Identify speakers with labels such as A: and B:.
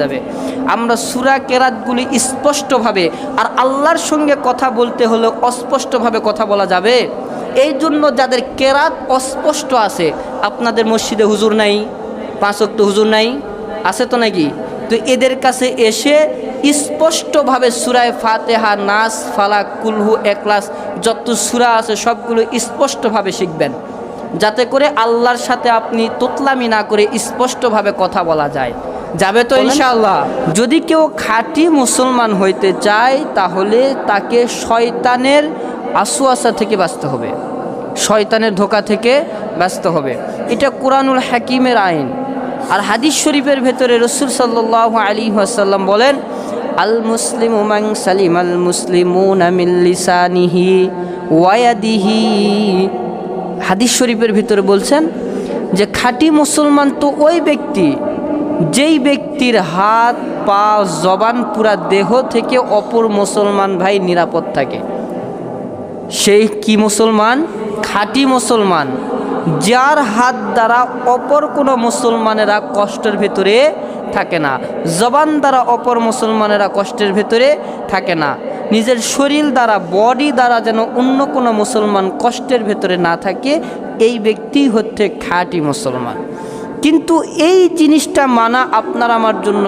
A: যাবে। আমরা সূরা কেরাতগুলি স্পষ্টভাবে, আর আল্লাহর সঙ্গে কথা বলতে হলে অস্পষ্টভাবে কথা বলা যাবে। এই জন্য যাদের কেরাত অস্পষ্ট আছে, আপনাদের মসজিদে হুজুর নাই, 5 ওয়াক্ত হুজুর নাই, আছে তো নাকি? তো এদের কাছে এসে স্পষ্টভাবে সূরায়ে ফাতিহা, নাস, ফালাক, কুলহু, ইখলাস যত সূরা আছে সবগুলো স্পষ্টভাবে শিখবেন, যাতে করে আল্লাহর সাথে আপনি তোতলামি না করে স্পষ্টভাবে কথা বলা যায়। যাবে তো ইনশাআল্লাহ? যদি কেউ খাঁটি মুসলমান হইতে চায় তাহলে তাকে শয়তানের আসওয়াসা থেকে বাঁচতে হবে, শয়তানের ধোঁকা থেকে বাঁচতে হবে। এটা কুরআনুল হাকিমের আইন। আর হাদিস শরীফের ভেতরে রাসূল সাল্লাল্লাহু আলাইহি ওয়াসাল্লাম বলেন, আল মুসলিমু মান সালিমাল মুসলিমুনা মিন লিসানিহি ওয়া ইয়াদিহি। হাদিস শরীফের ভিতরে বলছেন যে খাঁটি মুসলমান তো ওই ব্যক্তি যেই ব্যক্তির হাত, পা, জবান, পুরা দেহ থেকে অপর মুসলমান ভাই নিরাপদ থাকে। সেই কি মুসলমান? খাঁটি মুসলমান, যার হাত দ্বারা অপর কোনো মুসলমানেরা কষ্টের ভেতরে থাকে না, জবান দ্বারা অপর মুসলমানেরা কষ্টের ভেতরে থাকে না, নিজের শরীর দ্বারা, বডি দ্বারা যেন অন্য কোনো মুসলমান কষ্টের ভেতরে না থাকে, এই ব্যক্তি হচ্ছে খাঁটি মুসলমান। কিন্তু এই জিনিসটা মানা আপনার আমার জন্য